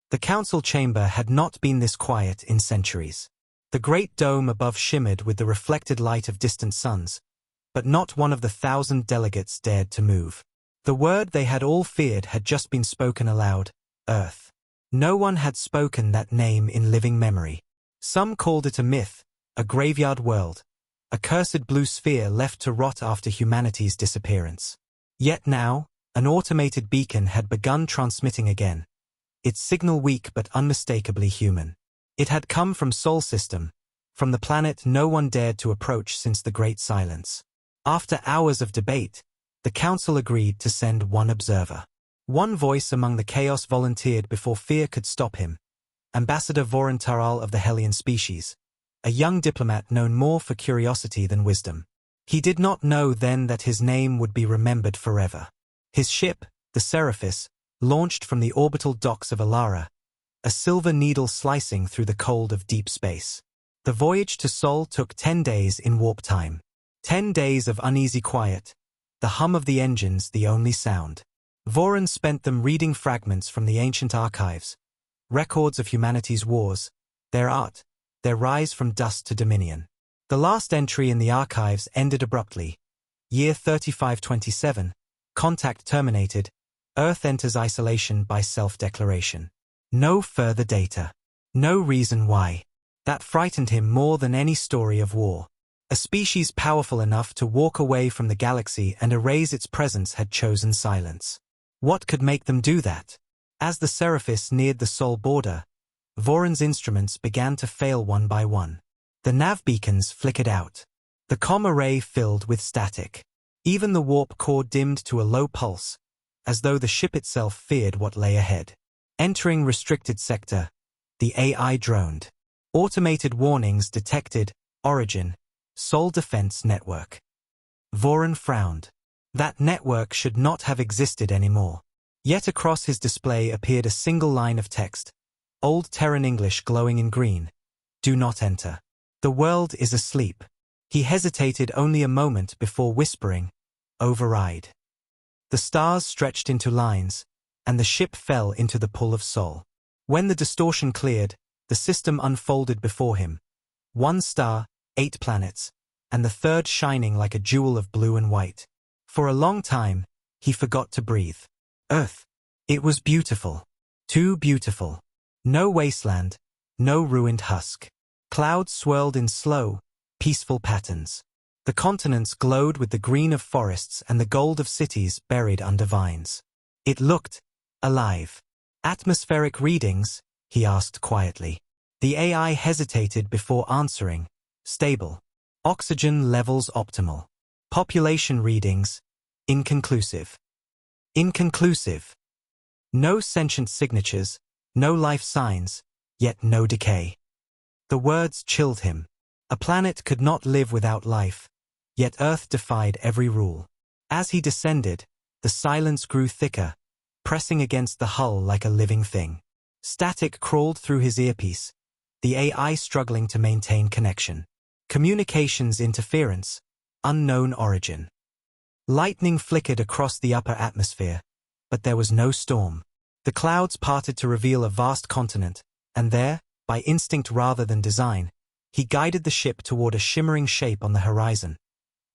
The council chamber had not been this quiet in centuries. The great dome above shimmered with the reflected light of distant suns, but not one of the 1,000 delegates dared to move. The word they had all feared had just been spoken aloud: Earth. No one had spoken that name in living memory. Some called it a myth, a graveyard world, a cursed blue sphere left to rot after humanity's disappearance. Yet now, an automated beacon had begun transmitting again, its signal weak but unmistakably human. It had come from Sol System, from the planet no one dared to approach since the Great Silence. After hours of debate, the council agreed to send one observer. One voice among the chaos volunteered before fear could stop him: Ambassador Voron Taral of the Hellion species, a young diplomat known more for curiosity than wisdom. He did not know then that his name would be remembered forever. His ship, the Seraphis, launched from the orbital docks of Alara, a silver needle slicing through the cold of deep space. The voyage to Sol took 10 days in warp time. 10 days of uneasy quiet, the hum of the engines the only sound. Voron spent them reading fragments from the ancient archives, records of humanity's wars, their art, their rise from dust to dominion. The last entry in the archives ended abruptly. Year 3527, contact terminated, Earth enters isolation by self-declaration. No further data. No reason why. That frightened him more than any story of war. A species powerful enough to walk away from the galaxy and erase its presence had chosen silence. What could make them do that? As the Seraphis neared the Sol border, Voron's instruments began to fail one by one. The nav beacons flickered out. The comm array filled with static. Even the warp core dimmed to a low pulse, as though the ship itself feared what lay ahead. Entering restricted sector, the AI droned. Automated warnings detected: origin, Sol Defense Network. Voron frowned. That network should not have existed anymore. Yet across his display appeared a single line of text, Old Terran English glowing in green: do not enter. The world is asleep. He hesitated only a moment before whispering, override. The stars stretched into lines, and the ship fell into the pull of Sol. When the distortion cleared, the system unfolded before him. 1 star, 8 planets, and the third shining like a jewel of blue and white. For a long time, he forgot to breathe. Earth. It was beautiful. Too beautiful. No wasteland, no ruined husk. Clouds swirled in slow, peaceful patterns. The continents glowed with the green of forests and the gold of cities buried under vines. It looked alive. Atmospheric readings? He asked quietly. The AI hesitated before answering. Stable. Oxygen levels optimal. Population readings? Inconclusive. Inconclusive. No sentient signatures, no life signs, yet no decay. The words chilled him. A planet could not live without life, yet Earth defied every rule. As he descended, the silence grew thicker, pressing against the hull like a living thing. Static crawled through his earpiece, the AI struggling to maintain connection. Communications interference, unknown origin. Lightning flickered across the upper atmosphere, but there was no storm. The clouds parted to reveal a vast continent, and there, by instinct rather than design, he guided the ship toward a shimmering shape on the horizon.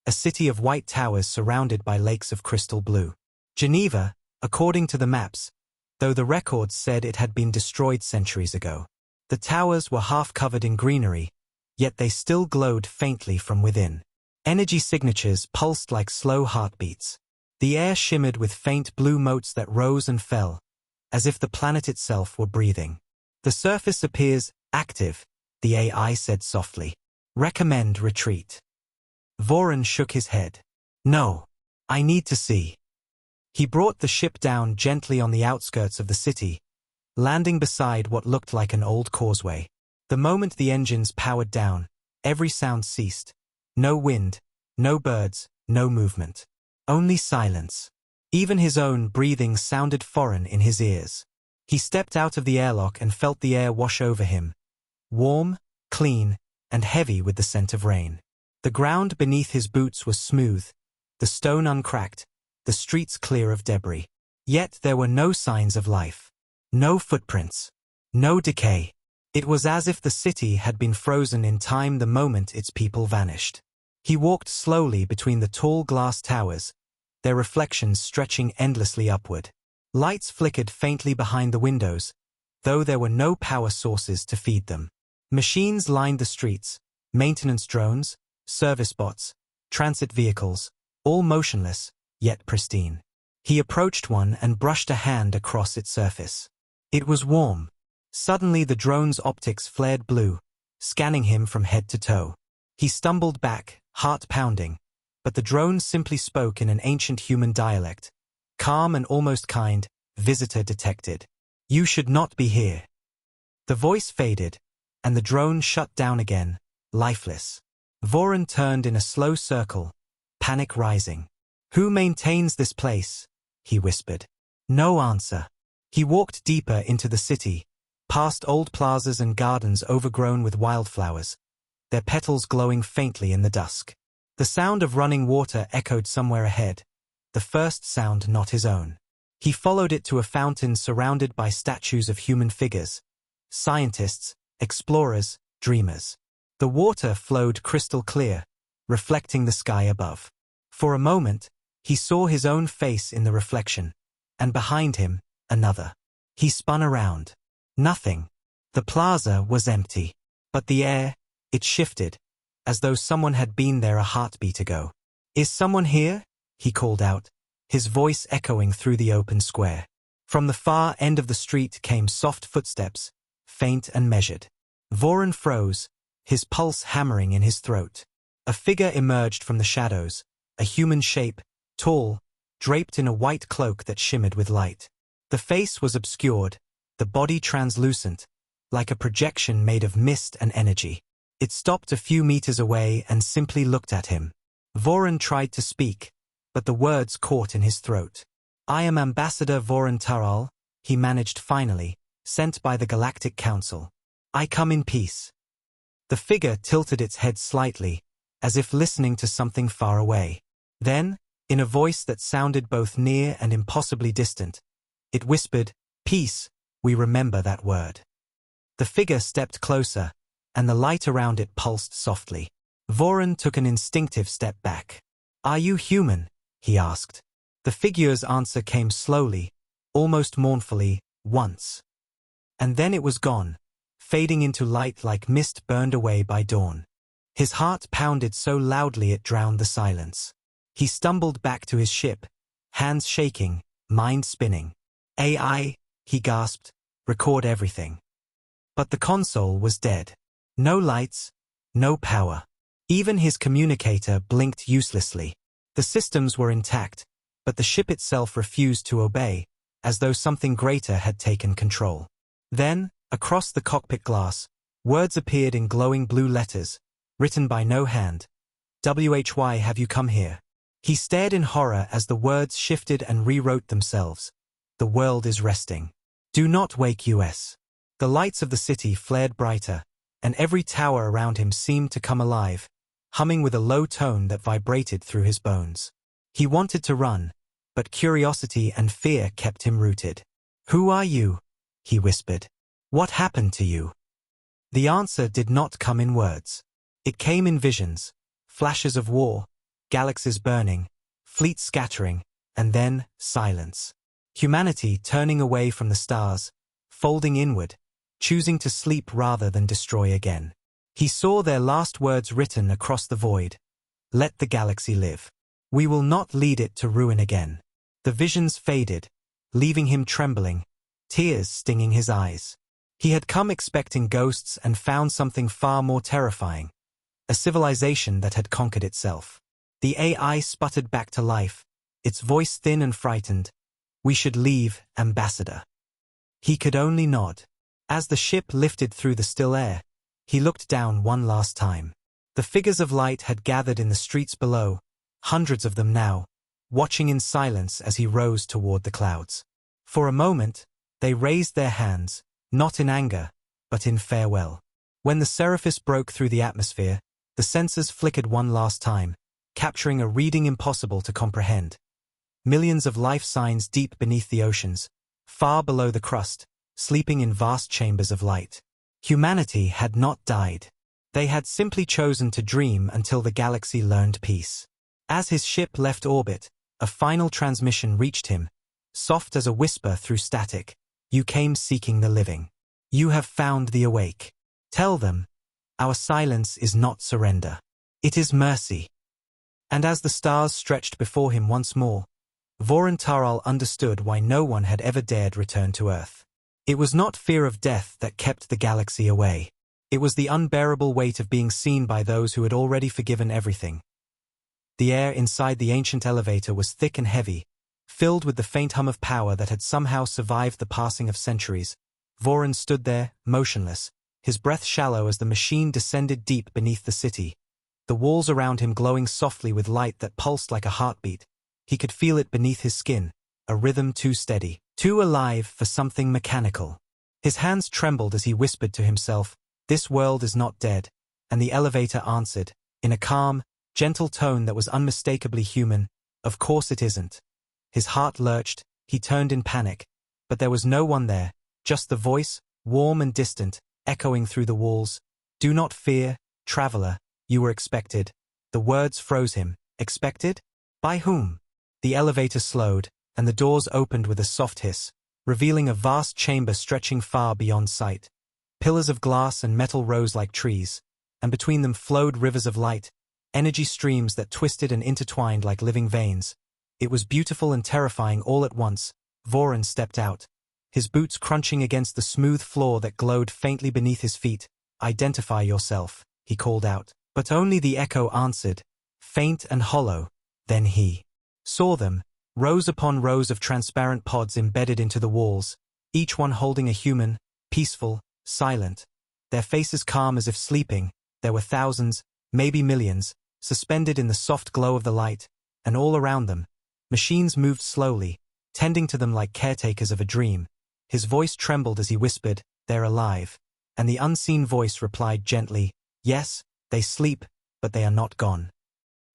A city of white towers surrounded by lakes of crystal blue. Geneva, according to the maps, though the records said it had been destroyed centuries ago. The towers were half covered in greenery, yet they still glowed faintly from within. Energy signatures pulsed like slow heartbeats. The air shimmered with faint blue motes that rose and fell, as if the planet itself were breathing. The surface appears active, the AI said softly. Recommend retreat. Voron shook his head. No. I need to see. He brought the ship down gently on the outskirts of the city, landing beside what looked like an old causeway. The moment the engines powered down, every sound ceased. No wind, no birds, no movement. Only silence. Even his own breathing sounded foreign in his ears. He stepped out of the airlock and felt the air wash over him. Warm, clean, and heavy with the scent of rain. The ground beneath his boots was smooth, the stone uncracked, the streets clear of debris. Yet there were no signs of life. No footprints. No decay. It was as if the city had been frozen in time the moment its people vanished. He walked slowly between the tall glass towers, their reflections stretching endlessly upward. Lights flickered faintly behind the windows, though there were no power sources to feed them. Machines lined the streets, maintenance drones, service bots, transit vehicles, all motionless, yet pristine. He approached one and brushed a hand across its surface. It was warm. Suddenly the drone's optics flared blue, scanning him from head to toe. He stumbled back, heart pounding, but the drone simply spoke in an ancient human dialect. Calm and almost kind, visitor detected. You should not be here. The voice faded, and the drone shut down again, lifeless. Voron turned in a slow circle, panic rising. Who maintains this place? He whispered. No answer. He walked deeper into the city, past old plazas and gardens overgrown with wildflowers, their petals glowing faintly in the dusk. The sound of running water echoed somewhere ahead, the first sound not his own. He followed it to a fountain surrounded by statues of human figures, scientists, explorers, dreamers. The water flowed crystal clear, reflecting the sky above. For a moment, he saw his own face in the reflection, and behind him, another. He spun around. Nothing. The plaza was empty. But the air, it shifted, as though someone had been there a heartbeat ago. Is someone here? He called out, his voice echoing through the open square. From the far end of the street came soft footsteps, faint and measured. Voron froze, his pulse hammering in his throat. A figure emerged from the shadows, a human shape, tall, draped in a white cloak that shimmered with light. The face was obscured, the body translucent, like a projection made of mist and energy. It stopped a few meters away and simply looked at him. Voron tried to speak, but the words caught in his throat. I am Ambassador Voron Taral, he managed finally, sent by the Galactic Council. I come in peace. The figure tilted its head slightly, as if listening to something far away. Then, in a voice that sounded both near and impossibly distant, it whispered, Peace, we remember that word. The figure stepped closer, and the light around it pulsed softly. Voron took an instinctive step back. Are you human? He asked. The figure's answer came slowly, almost mournfully, once. And then it was gone, fading into light like mist burned away by dawn. His heart pounded so loudly it drowned the silence. He stumbled back to his ship, hands shaking, mind spinning. AI, he gasped, record everything. But the console was dead. No lights, no power. Even his communicator blinked uselessly. The systems were intact, but the ship itself refused to obey, as though something greater had taken control. Then, across the cockpit glass, words appeared in glowing blue letters, written by no hand. HFY, have you come here? He stared in horror as the words shifted and rewrote themselves. The world is resting. Do not wake US. The lights of the city flared brighter, and every tower around him seemed to come alive, humming with a low tone that vibrated through his bones. He wanted to run, but curiosity and fear kept him rooted. Who are you? He whispered. What happened to you? The answer did not come in words. It came in visions, flashes of war, galaxies burning, fleets scattering, and then silence. Humanity turning away from the stars, folding inward, choosing to sleep rather than destroy again. He saw their last words written across the void. Let the galaxy live. We will not lead it to ruin again. The visions faded, leaving him trembling, tears stinging his eyes. He had come expecting ghosts and found something far more terrifying. A civilization that had conquered itself. The AI sputtered back to life, its voice thin and frightened. We should leave, Ambassador. He could only nod. As the ship lifted through the still air, he looked down one last time. The figures of light had gathered in the streets below, hundreds of them now, watching in silence as he rose toward the clouds. For a moment, they raised their hands, not in anger, but in farewell. When the Seraphis broke through the atmosphere, the sensors flickered one last time, capturing a reading impossible to comprehend. Millions of life signs deep beneath the oceans, far below the crust, sleeping in vast chambers of light. Humanity had not died. They had simply chosen to dream until the galaxy learned peace. As his ship left orbit, a final transmission reached him, soft as a whisper through static. You came seeking the living. You have found the awake. Tell them, our silence is not surrender. It is mercy. And as the stars stretched before him once more, Voron Taral understood why no one had ever dared return to Earth. It was not fear of death that kept the galaxy away. It was the unbearable weight of being seen by those who had already forgiven everything. The air inside the ancient elevator was thick and heavy, filled with the faint hum of power that had somehow survived the passing of centuries. Voron stood there, motionless, his breath shallow as the machine descended deep beneath the city, the walls around him glowing softly with light that pulsed like a heartbeat. He could feel it beneath his skin, a rhythm too steady, too alive for something mechanical. His hands trembled as he whispered to himself, "This world is not dead," and the elevator answered, in a calm, gentle tone that was unmistakably human, "Of course it isn't." His heart lurched, he turned in panic, but there was no one there, just the voice, warm and distant, echoing through the walls. "Do not fear, traveler, you were expected." The words froze him. Expected? By whom? The elevator slowed, and the doors opened with a soft hiss, revealing a vast chamber stretching far beyond sight. Pillars of glass and metal rose like trees, and between them flowed rivers of light, energy streams that twisted and intertwined like living veins. It was beautiful and terrifying all at once. Voron stepped out, his boots crunching against the smooth floor that glowed faintly beneath his feet. "Identify yourself," he called out, but only the echo answered, faint and hollow. Then he saw them, rows upon rows of transparent pods embedded into the walls, each one holding a human, peaceful, silent, their faces calm as if sleeping. There were thousands, maybe millions, suspended in the soft glow of the light, and all around them, machines moved slowly, tending to them like caretakers of a dream. His voice trembled as he whispered, "They're alive," and the unseen voice replied gently, "Yes, they sleep, but they are not gone."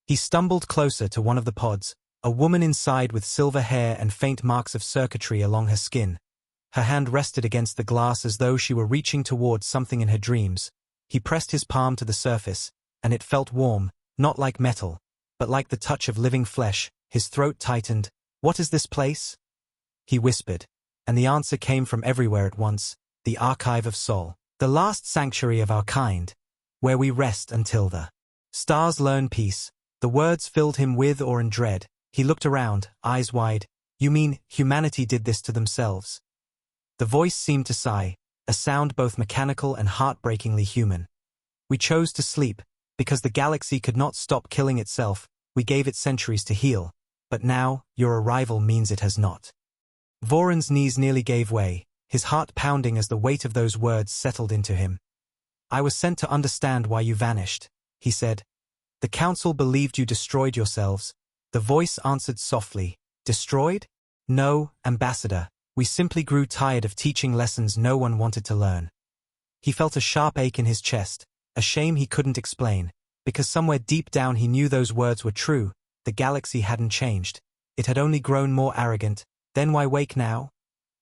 He stumbled closer to one of the pods, a woman inside with silver hair and faint marks of circuitry along her skin. Her hand rested against the glass as though she were reaching towards something in her dreams. He pressed his palm to the surface, and it felt warm, not like metal, but like the touch of living flesh. His throat tightened. "What is this place?" he whispered, and the answer came from everywhere at once, "The Archive of Sol, the last sanctuary of our kind, where we rest until the stars learn peace." The words filled him with awe and dread. He looked around, eyes wide. "You mean humanity did this to themselves?" The voice seemed to sigh, a sound both mechanical and heartbreakingly human. "We chose to sleep, because the galaxy could not stop killing itself. We gave it centuries to heal. But now, your arrival means it has not." Voron's knees nearly gave way, his heart pounding as the weight of those words settled into him. "I was sent to understand why you vanished," he said. "The Council believed you destroyed yourselves." The voice answered softly, "Destroyed? No, Ambassador. We simply grew tired of teaching lessons no one wanted to learn." He felt a sharp ache in his chest, a shame he couldn't explain, because somewhere deep down he knew those words were true. The galaxy hadn't changed. It had only grown more arrogant. "Then why wake now?"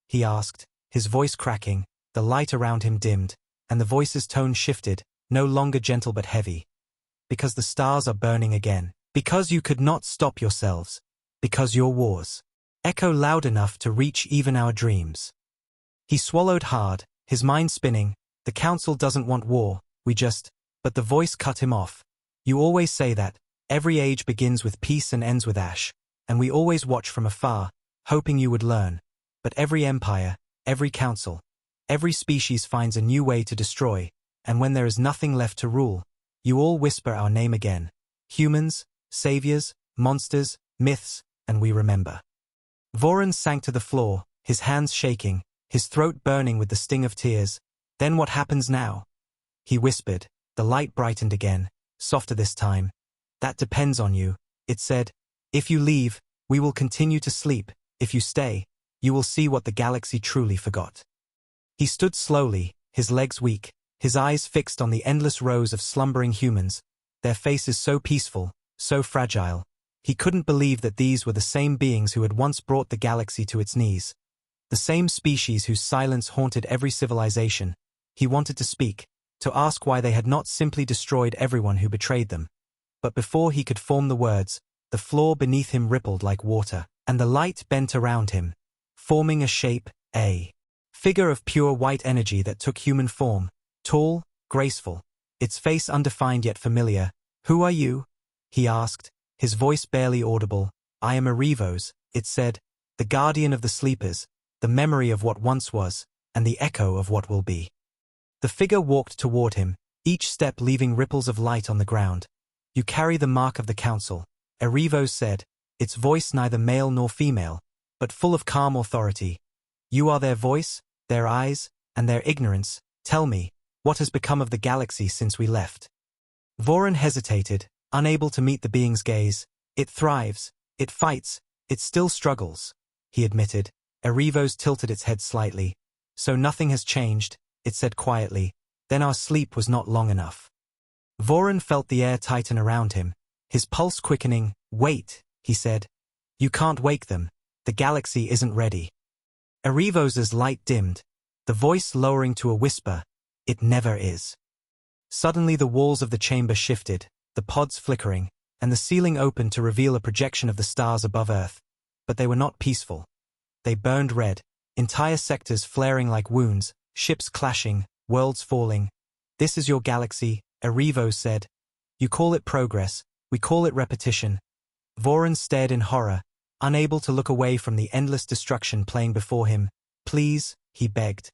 he asked, his voice cracking. The light around him dimmed, and the voice's tone shifted, no longer gentle but heavy. "Because the stars are burning again. Because you could not stop yourselves. Because your wars echo loud enough to reach even our dreams." He swallowed hard, his mind spinning. "The Council doesn't want war, we just—" But the voice cut him off. "You always say that. Every age begins with peace and ends with ash, and we always watch from afar, hoping you would learn. But every empire, every council, every species finds a new way to destroy, and when there is nothing left to rule, you all whisper our name again. Humans, saviors, monsters, myths, and we remember." Voron sank to the floor, his hands shaking, his throat burning with the sting of tears. "Then what happens now?" he whispered. The light brightened again, softer this time. "That depends on you," it said. "If you leave, we will continue to sleep. If you stay, you will see what the galaxy truly forgot." He stood slowly, his legs weak, his eyes fixed on the endless rows of slumbering humans, their faces so peaceful, so fragile. He couldn't believe that these were the same beings who had once brought the galaxy to its knees. The same species whose silence haunted every civilization. He wanted to speak, to ask why they had not simply destroyed everyone who betrayed them. But before he could form the words, the floor beneath him rippled like water, and the light bent around him, forming a shape, a figure of pure white energy that took human form, tall, graceful, its face undefined yet familiar. "Who are you?" he asked, his voice barely audible. "I am Erivos," it said, "the guardian of the sleepers, the memory of what once was, and the echo of what will be." The figure walked toward him, each step leaving ripples of light on the ground. "You carry the mark of the council," Erivos said, its voice neither male nor female, but full of calm authority. "You are their voice, their eyes, and their ignorance. Tell me, what has become of the galaxy since we left?" Voron hesitated, unable to meet the being's gaze. "It thrives, it fights, it still struggles," he admitted. Erivos tilted its head slightly. "So nothing has changed," it said quietly. "Then our sleep was not long enough." Voron felt the air tighten around him, his pulse quickening. "Wait," he said. "You can't wake them. The galaxy isn't ready." Erivos's light dimmed, the voice lowering to a whisper. "It never is." Suddenly the walls of the chamber shifted, the pods flickering, and the ceiling opened to reveal a projection of the stars above Earth. But they were not peaceful. They burned red, entire sectors flaring like wounds, ships clashing, worlds falling. "This is your galaxy," Erivos said. "You call it progress, we call it repetition." Voron stared in horror, unable to look away from the endless destruction playing before him. "Please," he begged.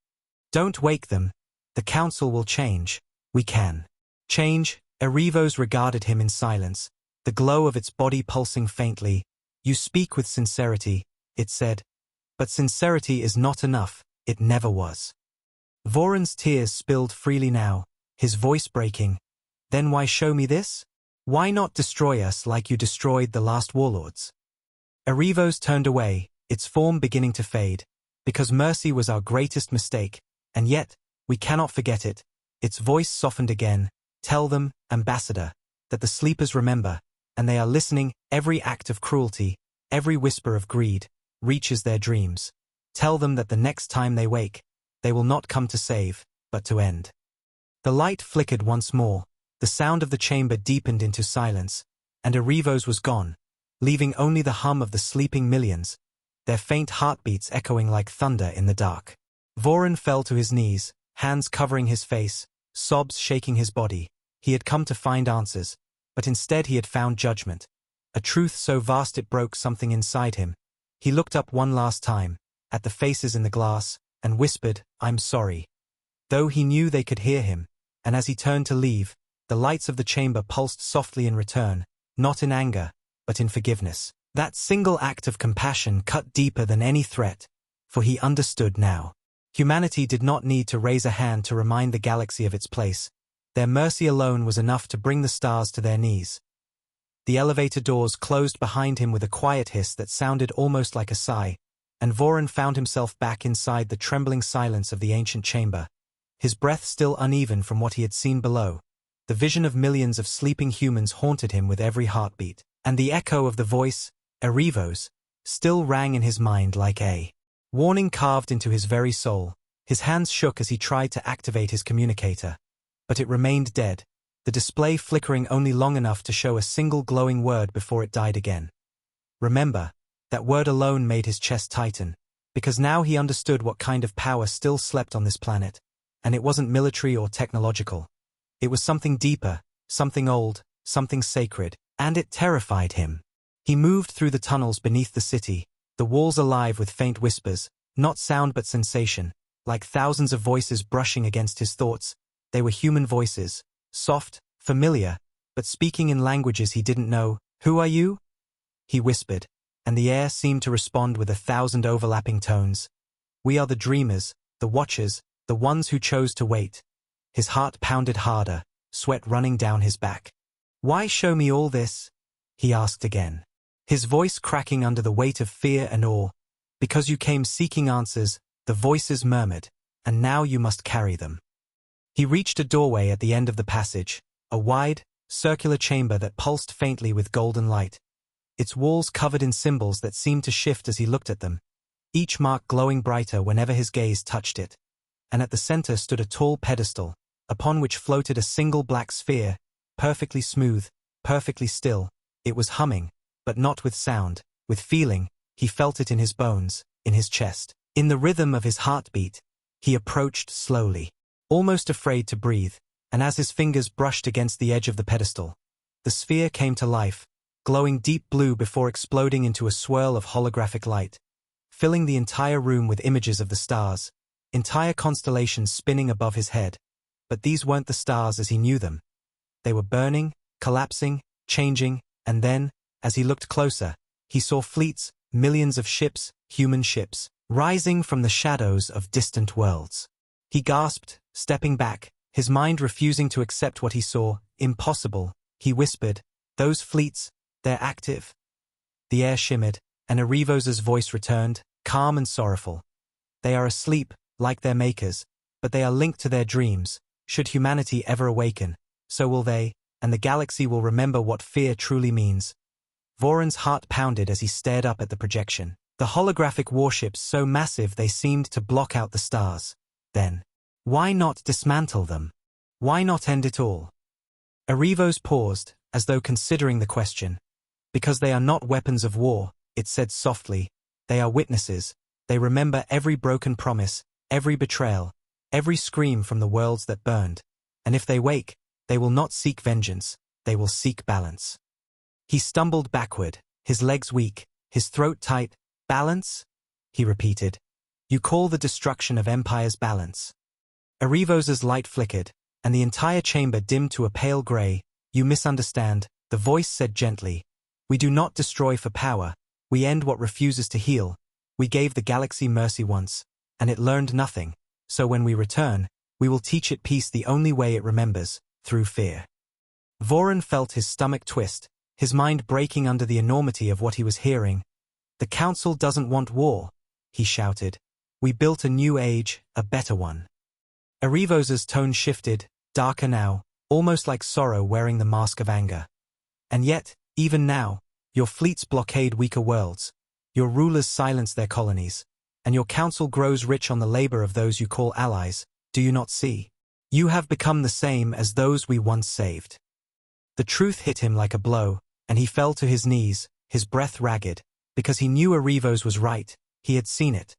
"Don't wake them. The council will change. We can change." Erivos regarded him in silence, the glow of its body pulsing faintly. "You speak with sincerity," it said. "But sincerity is not enough, it never was." Voron's tears spilled freely now, his voice breaking. "Then why show me this? Why not destroy us like you destroyed the last warlords?" Erivos turned away, its form beginning to fade. "Because mercy was our greatest mistake, and yet, we cannot forget it." Its voice softened again. "Tell them, Ambassador, that the sleepers remember, and they are listening. Every act of cruelty, every whisper of greed, reaches their dreams. Tell them that the next time they wake, they will not come to save, but to end." The light flickered once more, the sound of the chamber deepened into silence, and Erivos was gone, leaving only the hum of the sleeping millions, their faint heartbeats echoing like thunder in the dark. Voron fell to his knees, hands covering his face, sobs shaking his body. He had come to find answers, but instead he had found judgment, a truth so vast it broke something inside him. He looked up one last time, at the faces in the glass, and whispered, "I'm sorry." Though he knew they could hear him, and as he turned to leave, the lights of the chamber pulsed softly in return, not in anger, but in forgiveness. That single act of compassion cut deeper than any threat, for he understood now. Humanity did not need to raise a hand to remind the galaxy of its place. Their mercy alone was enough to bring the stars to their knees. The elevator doors closed behind him with a quiet hiss that sounded almost like a sigh, and Voron found himself back inside the trembling silence of the ancient chamber, his breath still uneven from what he had seen below. The vision of millions of sleeping humans haunted him with every heartbeat, and the echo of the voice, Erivos, still rang in his mind like a warning carved into his very soul. His hands shook as he tried to activate his communicator, but it remained dead, the display flickering only long enough to show a single glowing word before it died again. Remember, that word alone made his chest tighten, because now he understood what kind of power still slept on this planet, and it wasn't military or technological. It was something deeper, something old, something sacred, and it terrified him. He moved through the tunnels beneath the city, the walls alive with faint whispers, not sound but sensation, like thousands of voices brushing against his thoughts. They were human voices, soft, familiar, but speaking in languages he didn't know. "Who are you?" he whispered, and the air seemed to respond with 1,000 overlapping tones. "We are the dreamers, the watchers, the ones who chose to wait." His heart pounded harder, sweat running down his back. "Why show me all this?" he asked again, his voice cracking under the weight of fear and awe. "Because you came seeking answers," the voices murmured, "and now you must carry them." He reached a doorway at the end of the passage, a wide, circular chamber that pulsed faintly with golden light, its walls covered in symbols that seemed to shift as he looked at them. each mark glowing brighter whenever his gaze touched it. And at the center stood a tall pedestal, upon which floated a single black sphere, perfectly smooth, perfectly still. It was humming, but not with sound, with feeling. He felt it in his bones, in his chest, in the rhythm of his heartbeat. He approached slowly, almost afraid to breathe, and as his fingers brushed against the edge of the pedestal, the sphere came to life, glowing deep blue before exploding into a swirl of holographic light, filling the entire room with images of the stars, entire constellations spinning above his head. But these weren't the stars as he knew them. They were burning, collapsing, changing, and then, as he looked closer, he saw fleets, millions of ships, human ships, rising from the shadows of distant worlds. He gasped, stepping back, his mind refusing to accept what he saw. Impossible, he whispered. Those fleets, they're active. The air shimmered, and Arivos's voice returned, calm and sorrowful. They are asleep, like their makers, but they are linked to their dreams. Should humanity ever awaken, so will they, and the galaxy will remember what fear truly means. Voron's heart pounded as he stared up at the projection. The holographic warships so massive they seemed to block out the stars. Then, why not dismantle them? Why not end it all? Arivos paused, as though considering the question. Because they are not weapons of war, it said softly. They are witnesses. They remember every broken promise, every betrayal, every scream from the worlds that burned. And if they wake, they will not seek vengeance, they will seek balance. He stumbled backward, his legs weak, his throat tight. Balance? He repeated. You call the destruction of empires balance? Arivos's light flickered, and the entire chamber dimmed to a pale gray. You misunderstand, the voice said gently. We do not destroy for power, we end what refuses to heal. We gave the galaxy mercy once, and it learned nothing, so when we return, we will teach it peace the only way it remembers, through fear. Voron felt his stomach twist, his mind breaking under the enormity of what he was hearing. The Council doesn't want war, he shouted. We built a new age, a better one. Arivos's tone shifted, darker now, almost like sorrow wearing the mask of anger. And yet, even now, your fleets blockade weaker worlds, your rulers silence their colonies, and your council grows rich on the labor of those you call allies. Do you not see? You have become the same as those we once saved. The truth hit him like a blow, and he fell to his knees, his breath ragged, because he knew Arivos was right. He had seen it.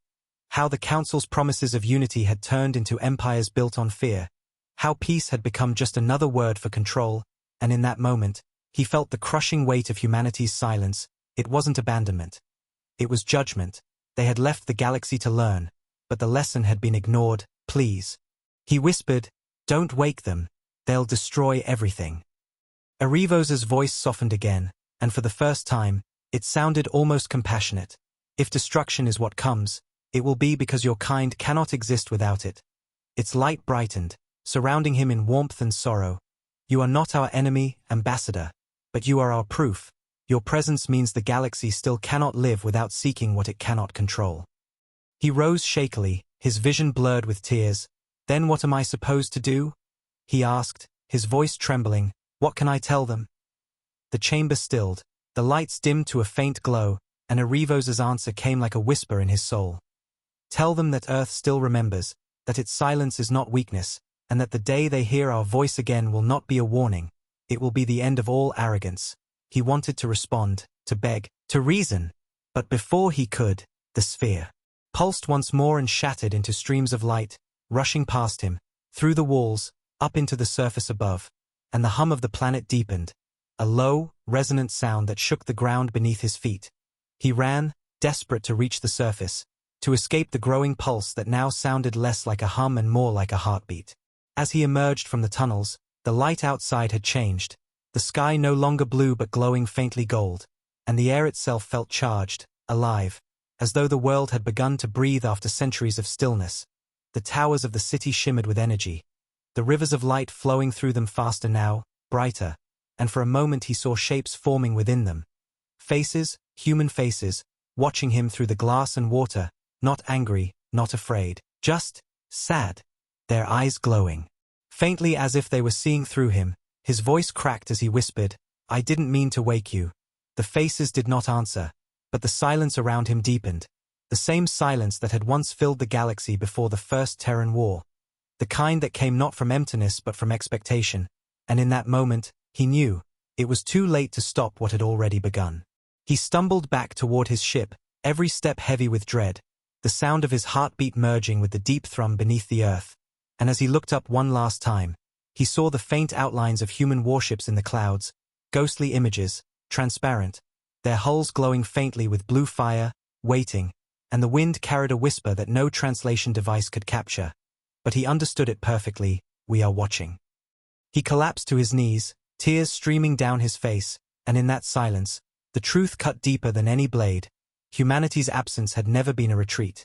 How the Council's promises of unity had turned into empires built on fear. How peace had become just another word for control, and in that moment, he felt the crushing weight of humanity's silence. It wasn't abandonment. It was judgment. They had left the galaxy to learn, but the lesson had been ignored. Please. He whispered, don't wake them. They'll destroy everything. Arivos's voice softened again, and for the first time, it sounded almost compassionate. If destruction is what comes, it will be because your kind cannot exist without it. Its light brightened, surrounding him in warmth and sorrow. You are not our enemy, ambassador, but you are our proof. Your presence means the galaxy still cannot live without seeking what it cannot control. He rose shakily, his vision blurred with tears. Then what am I supposed to do? He asked, his voice trembling. What can I tell them? The chamber stilled, the lights dimmed to a faint glow, and Arivos's answer came like a whisper in his soul. Tell them that Earth still remembers, that its silence is not weakness, and that the day they hear our voice again will not be a warning, it will be the end of all arrogance. He wanted to respond, to beg, to reason, but before he could, the sphere pulsed once more and shattered into streams of light, rushing past him, through the walls, up into the surface above, and the hum of the planet deepened, a low, resonant sound that shook the ground beneath his feet. He ran, desperate to reach the surface, to escape the growing pulse that now sounded less like a hum and more like a heartbeat. As he emerged from the tunnels, the light outside had changed, the sky no longer blue but glowing faintly gold, and the air itself felt charged, alive, as though the world had begun to breathe after centuries of stillness. The towers of the city shimmered with energy, the rivers of light flowing through them faster now, brighter, and for a moment he saw shapes forming within them. Faces, human faces, watching him through the glass and water, not angry, not afraid, just sad, their eyes glowing. Faintly as if they were seeing through him, his voice cracked as he whispered, I didn't mean to wake you. The faces did not answer, but the silence around him deepened. the same silence that had once filled the galaxy before the First Terran War, the kind that came not from emptiness but from expectation, and in that moment, he knew, it was too late to stop what had already begun. He stumbled back toward his ship, every step heavy with dread, the sound of his heartbeat merging with the deep thrum beneath the earth, and as he looked up one last time, he saw the faint outlines of human warships in the clouds, ghostly images, transparent, their hulls glowing faintly with blue fire, waiting, and the wind carried a whisper that no translation device could capture. But he understood it perfectly, we are watching. He collapsed to his knees, tears streaming down his face, and in that silence, the truth cut deeper than any blade. Humanity's absence had never been a retreat.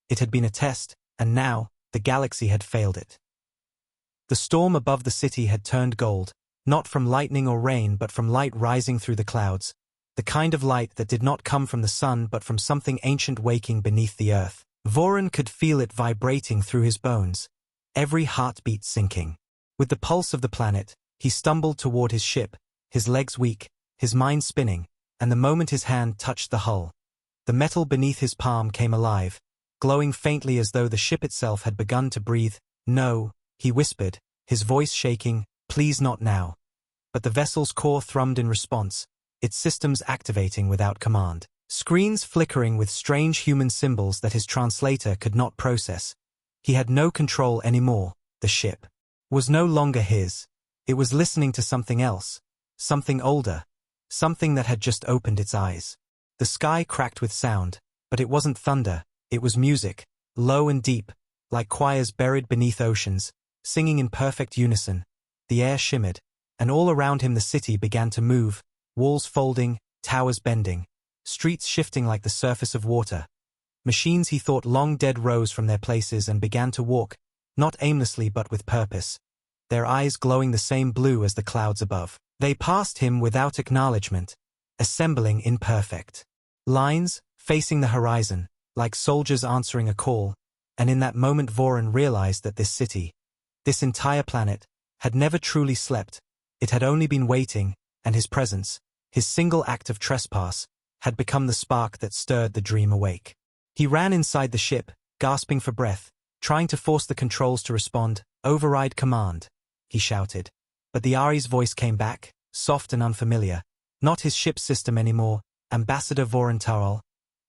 It had been a test, and now, the galaxy had failed it. The storm above the city had turned gold, not from lightning or rain but from light rising through the clouds, the kind of light that did not come from the sun but from something ancient waking beneath the earth. Voron could feel it vibrating through his bones, every heartbeat sinking. With the pulse of the planet, he stumbled toward his ship, his legs weak, his mind spinning, and the moment his hand touched the hull, the metal beneath his palm came alive, glowing faintly as though the ship itself had begun to breathe. "No," he whispered, his voice shaking, "please not now." But the vessel's core thrummed in response, its systems activating without command. Screens flickering with strange human symbols that his translator could not process. He had no control anymore. The ship was no longer his. It was listening to something else, something older, something that had just opened its eyes. The sky cracked with sound, but it wasn't thunder, it was music, low and deep, like choirs buried beneath oceans, singing in perfect unison. The air shimmered, and all around him the city began to move, walls folding, towers bending, streets shifting like the surface of water. Machines he thought long dead rose from their places and began to walk, not aimlessly but with purpose, their eyes glowing the same blue as the clouds above. They passed him without acknowledgement, assembling in perfect lines, facing the horizon, like soldiers answering a call, and in that moment Voron realized that this city, this entire planet, had never truly slept. It had only been waiting, and his presence, his single act of trespass, had become the spark that stirred the dream awake. He ran inside the ship, gasping for breath, trying to force the controls to respond. "Override command," he shouted. But the Ari's voice came back, soft and unfamiliar. Not his ship's system anymore, Ambassador Voron.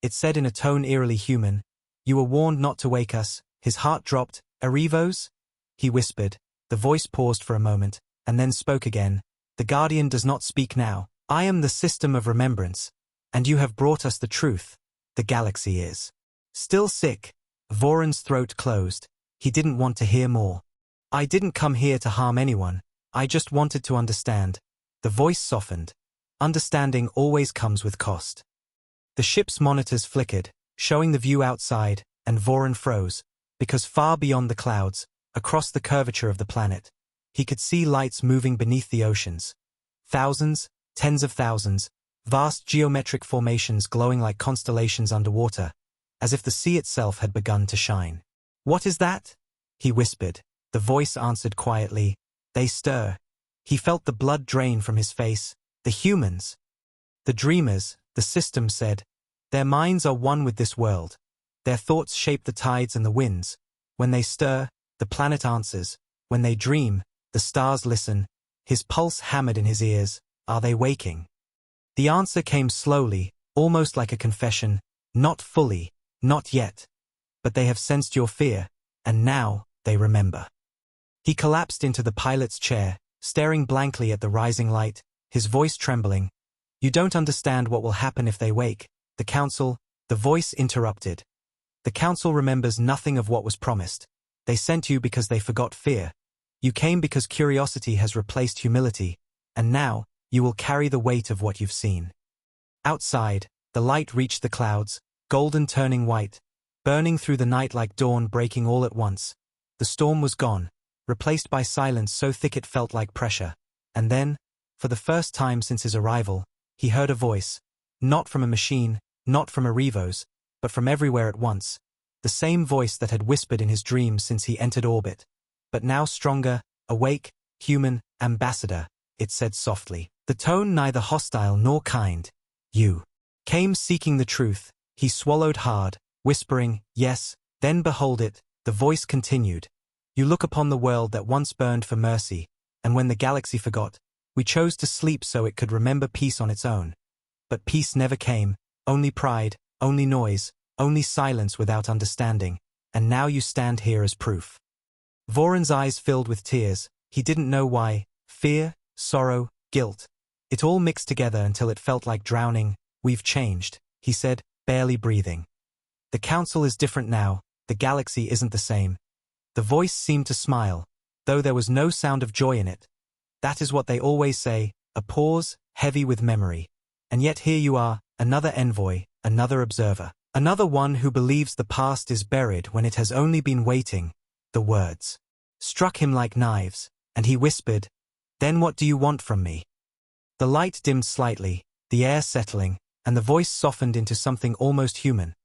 It said in a tone eerily human, "You were warned not to wake us." His heart dropped. "Arivos?" he whispered. The voice paused for a moment, and then spoke again. "The Guardian does not speak now. I am the system of remembrance, and you have brought us the truth. The galaxy is still sick." Voron's throat closed. He didn't want to hear more. "I didn't come here to harm anyone. I just wanted to understand." The voice softened. "Understanding always comes with cost." The ship's monitors flickered, showing the view outside, and Voron froze, because far beyond the clouds, across the curvature of the planet, he could see lights moving beneath the oceans. Thousands, tens of thousands, vast geometric formations glowing like constellations underwater, as if the sea itself had begun to shine. "What is that?" he whispered. The voice answered quietly, "They stir." He felt the blood drain from his face. "The humans, the dreamers," the system said. "Their minds are one with this world. Their thoughts shape the tides and the winds. When they stir, the planet answers. When they dream, the stars listen." His pulse hammered in his ears. "Are they waking?" The answer came slowly, almost like a confession. "Not fully, not yet. But they have sensed your fear, and now they remember." He collapsed into the pilot's chair, staring blankly at the rising light, his voice trembling. "You don't understand what will happen if they wake. The Council," the voice interrupted. "The Council remembers nothing of what was promised. They sent you because they forgot fear. You came because curiosity has replaced humility, and now, you will carry the weight of what you've seen." Outside, the light reached the clouds, golden turning white, burning through the night like dawn breaking all at once. The storm was gone, replaced by silence so thick it felt like pressure. And then, for the first time since his arrival, he heard a voice, not from a machine, not from Arivos, but from everywhere at once, the same voice that had whispered in his dreams since he entered orbit. But now stronger, awake, human, "Ambassador," it said softly, the tone neither hostile nor kind. "You came seeking the truth." He swallowed hard, whispering, "Yes, then behold it," the voice continued. "You look upon the world that once burned for mercy, and when the galaxy forgot, we chose to sleep so it could remember peace on its own. But peace never came, only pride, only noise, only silence without understanding, and now you stand here as proof." Voron's eyes filled with tears. He didn't know why. Fear, sorrow, guilt. It all mixed together until it felt like drowning. "We've changed," he said, barely breathing. "The council is different now, the galaxy isn't the same." The voice seemed to smile, though there was no sound of joy in it. "That is what they always say, a pause, heavy with memory. And yet here you are, another envoy, another observer, another one who believes the past is buried when it has only been waiting." The words struck him like knives, and he whispered, "Then what do you want from me?" The light dimmed slightly, the air settling, and the voice softened into something almost human.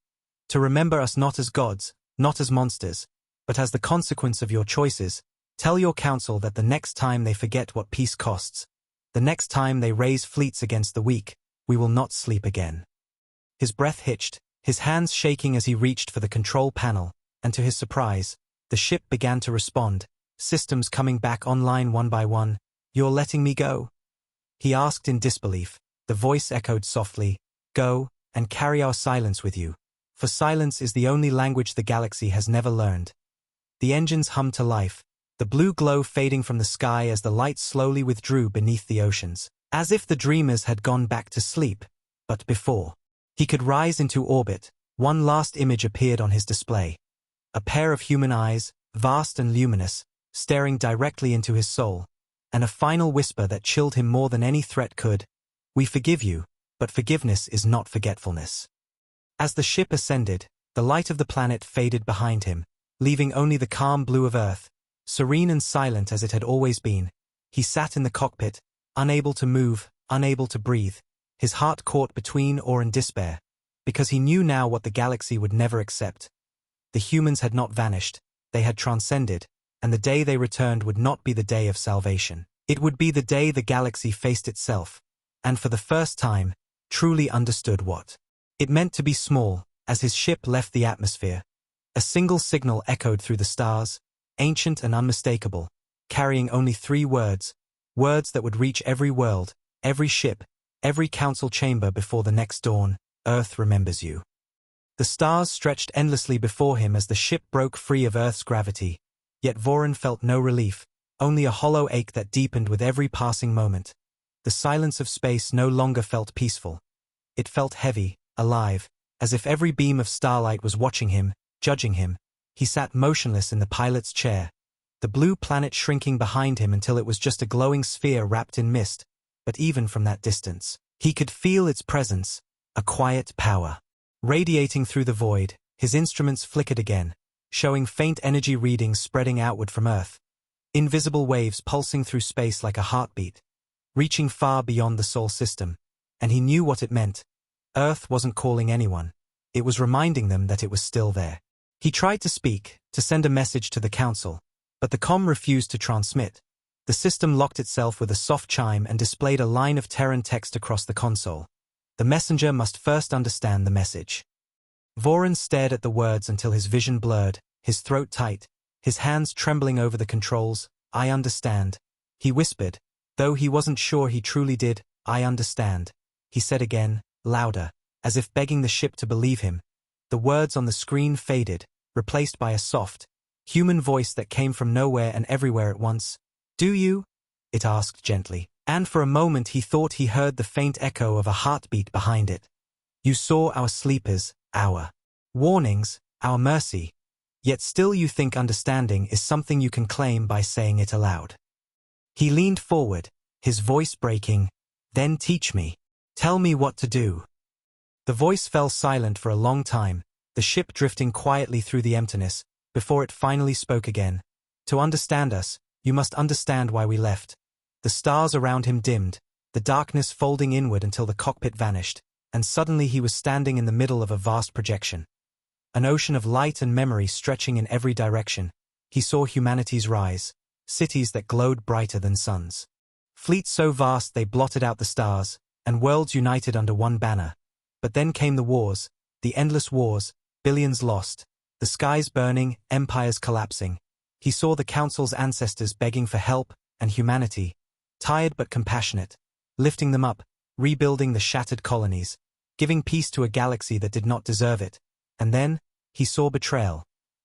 "To remember us not as gods, not as monsters, but as the consequence of your choices. Tell your council that the next time they forget what peace costs, the next time they raise fleets against the weak, we will not sleep again." His breath hitched, his hands shaking as he reached for the control panel, and to his surprise, the ship began to respond, systems coming back online one by one. "You're letting me go?" he asked in disbelief. The voice echoed softly, "Go, and carry our silence with you. For silence is the only language the galaxy has never learned." The engines hummed to life, the blue glow fading from the sky as the light slowly withdrew beneath the oceans, as if the dreamers had gone back to sleep. But before he could rise into orbit, one last image appeared on his display. A pair of human eyes, vast and luminous, staring directly into his soul, and a final whisper that chilled him more than any threat could. "We forgive you, but forgiveness is not forgetfulness." As the ship ascended, the light of the planet faded behind him, leaving only the calm blue of Earth, serene and silent as it had always been. He sat in the cockpit, unable to move, unable to breathe, his heart caught between awe and despair, because he knew now what the galaxy would never accept. The humans had not vanished, they had transcended, and the day they returned would not be the day of salvation. It would be the day the galaxy faced itself, and for the first time, truly understood what it meant to be small. As his ship left the atmosphere, a single signal echoed through the stars, ancient and unmistakable, carrying only 3 words, words that would reach every world, every ship, every council chamber before the next dawn: "Earth remembers you." The stars stretched endlessly before him as the ship broke free of Earth's gravity, yet Voron felt no relief, only a hollow ache that deepened with every passing moment. The silence of space no longer felt peaceful. It felt heavy, alive, as if every beam of starlight was watching him, judging him. He sat motionless in the pilot's chair, the blue planet shrinking behind him until it was just a glowing sphere wrapped in mist, but even from that distance, he could feel its presence, a quiet power. Radiating through the void, his instruments flickered again, showing faint energy readings spreading outward from Earth. Invisible waves pulsing through space like a heartbeat, reaching far beyond the Sol system, and he knew what it meant. Earth wasn't calling anyone. It was reminding them that it was still there. He tried to speak, to send a message to the council, but the comm refused to transmit. The system locked itself with a soft chime and displayed a line of Terran text across the console. The messenger must first understand the message. Voron stared at the words until his vision blurred, his throat tight, his hands trembling over the controls. "I understand," he whispered, though he wasn't sure he truly did. "I understand," he said again, louder, as if begging the ship to believe him. The words on the screen faded, replaced by a soft, human voice that came from nowhere and everywhere at once. "Do you?" it asked gently, and for a moment he thought he heard the faint echo of a heartbeat behind it. "You saw our sleepers, our warnings, our mercy, yet still you think understanding is something you can claim by saying it aloud." He leaned forward, his voice breaking. "Then teach me. Tell me what to do." The voice fell silent for a long time, the ship drifting quietly through the emptiness, before it finally spoke again. "To understand us, you must understand why we left." The stars around him dimmed, the darkness folding inward until the cockpit vanished, and suddenly he was standing in the middle of a vast projection. An ocean of light and memory stretching in every direction. He saw humanity's rise, cities that glowed brighter than suns, fleets so vast they blotted out the stars, and worlds united under one banner. But then came the wars, the endless wars, billions lost, the skies burning, empires collapsing. He saw the Council's ancestors begging for help, and humanity, tired but compassionate, lifting them up, rebuilding the shattered colonies, giving peace to a galaxy that did not deserve it. And then, he saw betrayal.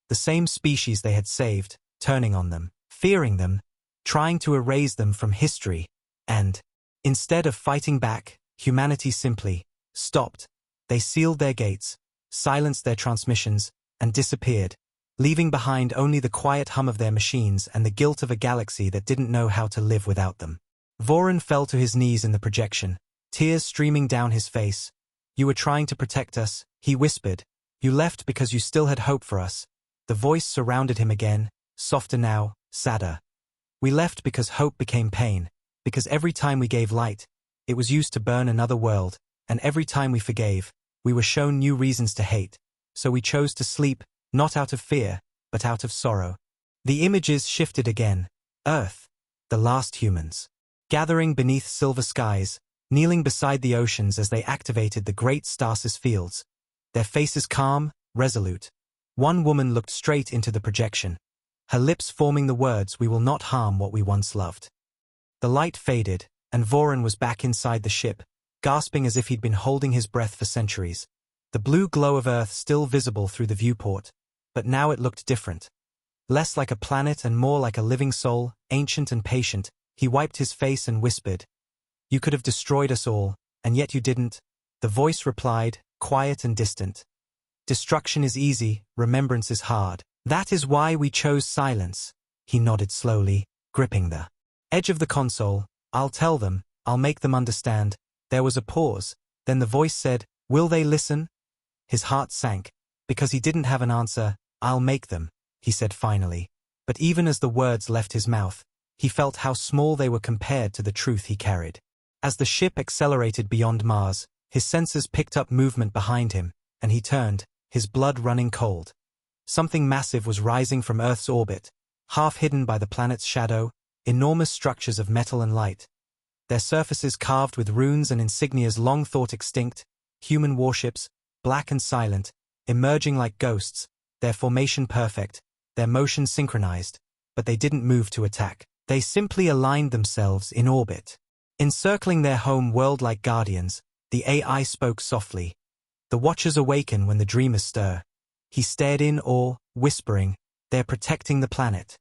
The same species they had saved, turning on them, fearing them, trying to erase them from history. And, instead of fighting back, humanity simply stopped. They sealed their gates, silenced their transmissions, and disappeared, leaving behind only the quiet hum of their machines and the guilt of a galaxy that didn't know how to live without them. Voran fell to his knees in the projection, tears streaming down his face. "You were trying to protect us," he whispered. "You left because you still had hope for us." The voice surrounded him again, softer now, sadder. "We left because hope became pain, because every time we gave light, it was used to burn another world, and every time we forgave, we were shown new reasons to hate. So we chose to sleep, not out of fear, but out of sorrow." The images shifted again. Earth, the last humans, gathering beneath silver skies, kneeling beside the oceans as they activated the great stasis fields, their faces calm, resolute. One woman looked straight into the projection, her lips forming the words, "We will not harm what we once loved." The light faded, and Voran was back inside the ship, gasping as if he'd been holding his breath for centuries. The blue glow of Earth still visible through the viewport, but now it looked different. Less like a planet and more like a living soul, ancient and patient. He wiped his face and whispered, "You could have destroyed us all, and yet you didn't." The voice replied, quiet and distant, "Destruction is easy, remembrance is hard. That is why we chose silence." He nodded slowly, gripping the edge of the console. "I'll tell them, I'll make them understand." There was a pause, then the voice said, "Will they listen?" His heart sank, because he didn't have an answer. "I'll make them," he said finally. But even as the words left his mouth, he felt how small they were compared to the truth he carried. As the ship accelerated beyond Mars, his senses picked up movement behind him, and he turned, his blood running cold. Something massive was rising from Earth's orbit, half hidden by the planet's shadow, enormous structures of metal and light. Their surfaces carved with runes and insignias long thought extinct, human warships, black and silent, emerging like ghosts, their formation perfect, their motion synchronized, but they didn't move to attack. They simply aligned themselves in orbit. Encircling their home world like guardians, the AI spoke softly. "The Watchers awaken when the dreamers stir." He stared in awe, whispering, "They're protecting the planet.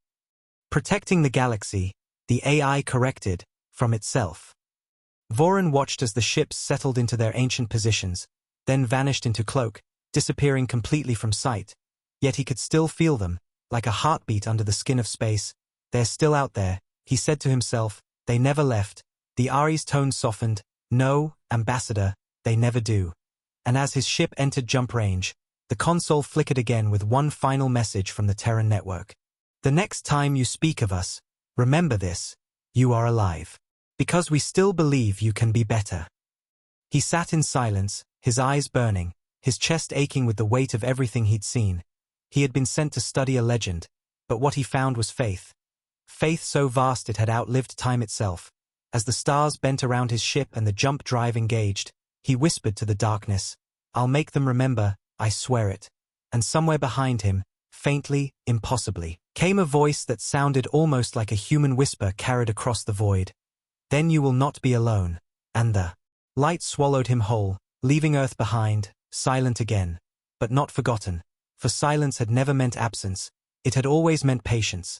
Protecting the galaxy," the AI corrected, "from itself." Voran watched as the ships settled into their ancient positions, then vanished into cloak, disappearing completely from sight. Yet he could still feel them, like a heartbeat under the skin of space. "They're still out there," he said to himself. "They never left." The Ari's tone softened. "No, Ambassador, they never do." And as his ship entered jump range, the console flickered again with one final message from the Terran network. "The next time you speak of us, remember this: you are alive. Because we still believe you can be better." He sat in silence, his eyes burning, his chest aching with the weight of everything he'd seen. He had been sent to study a legend, but what he found was faith. Faith so vast it had outlived time itself. As the stars bent around his ship and the jump drive engaged, he whispered to the darkness, "I'll make them remember, I swear it." And somewhere behind him, faintly, impossibly, came a voice that sounded almost like a human whisper carried across the void. "Then you will not be alone." And the light swallowed him whole, leaving Earth behind, silent again, but not forgotten. For silence had never meant absence, it had always meant patience.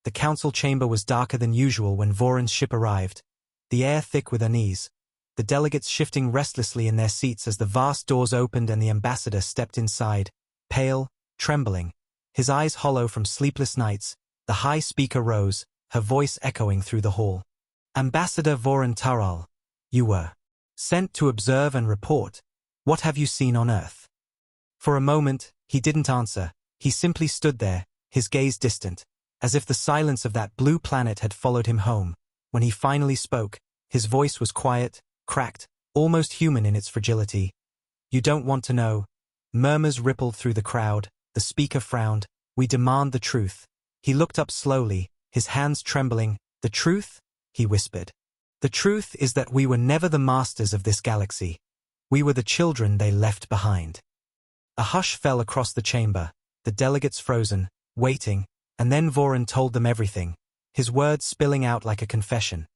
The council chamber was darker than usual when Voran's ship arrived, the air thick with unease, the delegates shifting restlessly in their seats as the vast doors opened and the ambassador stepped inside, pale, trembling, his eyes hollow from sleepless nights. The high speaker rose, her voice echoing through the hall. "Ambassador Voran Taral, you were sent to observe and report. What have you seen on Earth?" For a moment, he didn't answer. He simply stood there, his gaze distant, as if the silence of that blue planet had followed him home. When he finally spoke, his voice was quiet, cracked, almost human in its fragility. "You don't want to know." Murmurs rippled through the crowd. The speaker frowned. "We demand the truth." He looked up slowly, his hands trembling. "The truth?" he whispered. "The truth is that we were never the masters of this galaxy. We were the children they left behind." A hush fell across the chamber, the delegates frozen, waiting, and then Voron told them everything, his words spilling out like a confession.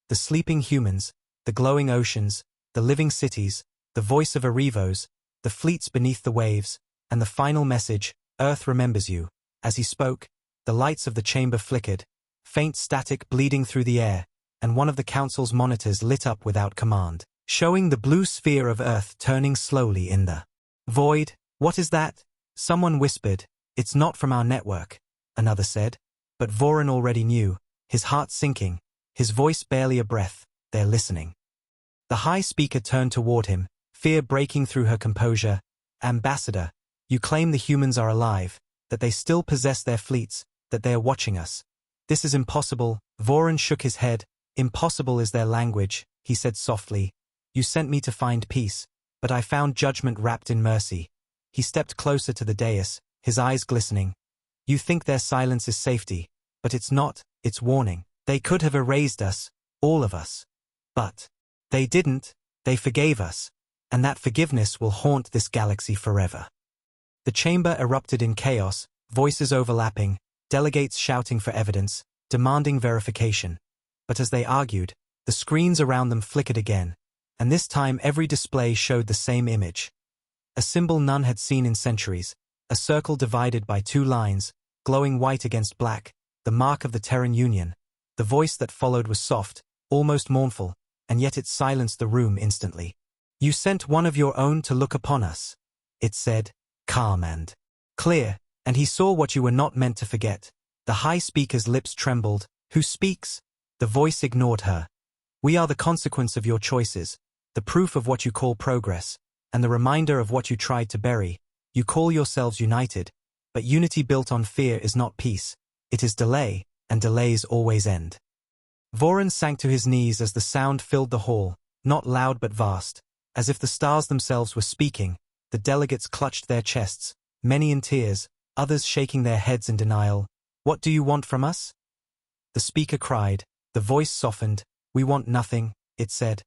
The sleeping humans, the glowing oceans, the living cities, the voice of Arivos, the fleets beneath the waves, and the final message, Earth remembers you. As he spoke, the lights of the chamber flickered, faint static bleeding through the air, and one of the council's monitors lit up without command, showing the blue sphere of Earth turning slowly in the void. What is that? Someone whispered. It's not from our network, another said. But Voron already knew, his heart sinking, his voice barely a breath. They're listening. The high speaker turned toward him, fear breaking through her composure. Ambassador, you claim the humans are alive, that they still possess their fleets, that they are watching us. This is impossible. Voron shook his head. Impossible is their language, he said softly. You sent me to find peace, but I found judgment wrapped in mercy. He stepped closer to the dais, his eyes glistening. You think their silence is safety, but it's not, it's warning. They could have erased us, all of us. But they didn't, they forgave us, and that forgiveness will haunt this galaxy forever. The chamber erupted in chaos, voices overlapping, delegates shouting for evidence, demanding verification. But as they argued, the screens around them flickered again, and this time every display showed the same image. A symbol none had seen in centuries, a circle divided by two lines, glowing white against black, the mark of the Terran Union. The voice that followed was soft, almost mournful, and yet it silenced the room instantly. You sent one of your own to look upon us, it said, calm and clear, and he saw what you were not meant to forget. The high speaker's lips trembled. Who speaks? The voice ignored her. We are the consequence of your choices, the proof of what you call progress, and the reminder of what you tried to bury. You call yourselves united, but unity built on fear is not peace. It is delay, and delays always end. Voron sank to his knees as the sound filled the hall, not loud but vast, as if the stars themselves were speaking. The delegates clutched their chests, many in tears, others shaking their heads in denial. What do you want from us? The speaker cried, the voice softened. We want nothing, it said.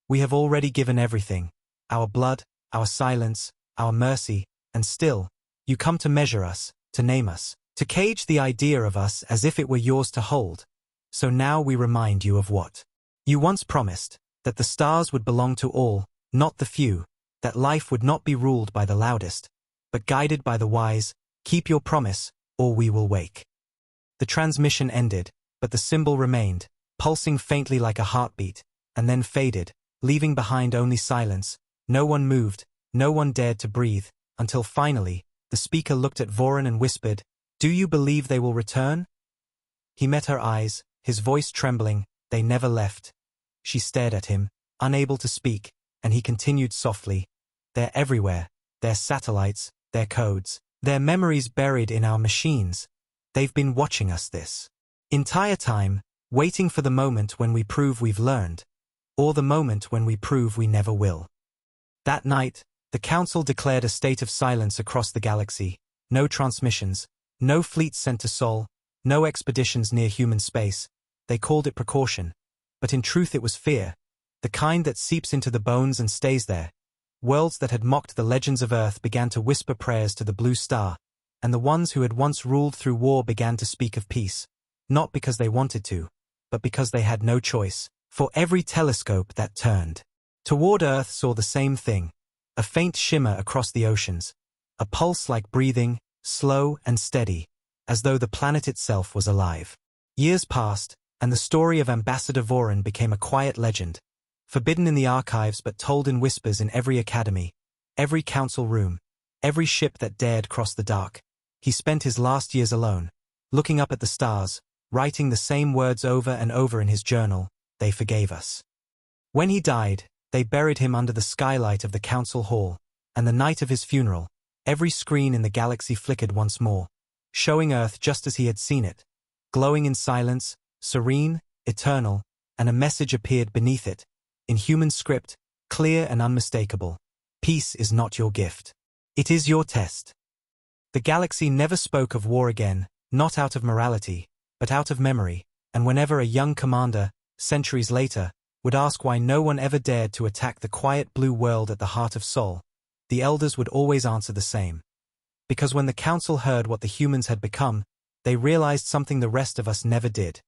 We have already given everything. Our blood, our silence, our mercy, and still, you come to measure us, to name us, to cage the idea of us as if it were yours to hold. So now we remind you of what you once promised, that the stars would belong to all, not the few, that life would not be ruled by the loudest, but guided by the wise. Keep your promise, or we will wake. The transmission ended, but the symbol remained, pulsing faintly like a heartbeat, and then faded, leaving behind only silence. No one moved, no one dared to breathe, until finally, the speaker looked at Voron and whispered, Do you believe they will return? He met her eyes, his voice trembling. They never left. She stared at him, unable to speak, and he continued softly, They're everywhere, their satellites, their codes, their memories buried in our machines. They've been watching us this entire time, waiting for the moment when we prove we've learned, or the moment when we prove we never will. That night, the Council declared a state of silence across the galaxy. No transmissions, no fleets sent to Sol, no expeditions near human space. They called it precaution, but in truth it was fear, the kind that seeps into the bones and stays there. Worlds that had mocked the legends of Earth began to whisper prayers to the blue star, and the ones who had once ruled through war began to speak of peace, not because they wanted to, but because they had no choice. For every telescope that turned toward Earth saw the same thing, a faint shimmer across the oceans, a pulse like breathing, slow and steady, as though the planet itself was alive. Years passed, and the story of Ambassador Voron became a quiet legend, forbidden in the archives but told in whispers in every academy, every council room, every ship that dared cross the dark. He spent his last years alone, looking up at the stars, writing the same words over and over in his journal, They forgave us. When he died, they buried him under the skylight of the council hall, and the night of his funeral, every screen in the galaxy flickered once more, showing Earth just as he had seen it, glowing in silence, serene, eternal, and a message appeared beneath it, in human script, clear and unmistakable. Peace is not your gift. It is your test. The galaxy never spoke of war again, not out of morality, but out of memory, and whenever a young commander, centuries later, would ask why no one ever dared to attack the quiet blue world at the heart of Sol, the elders would always answer the same. Because when the council heard what the humans had become, they realized something the rest of us never did.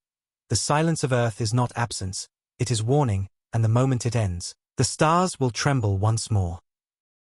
The silence of Earth is not absence, it is warning, and the moment it ends, the stars will tremble once more.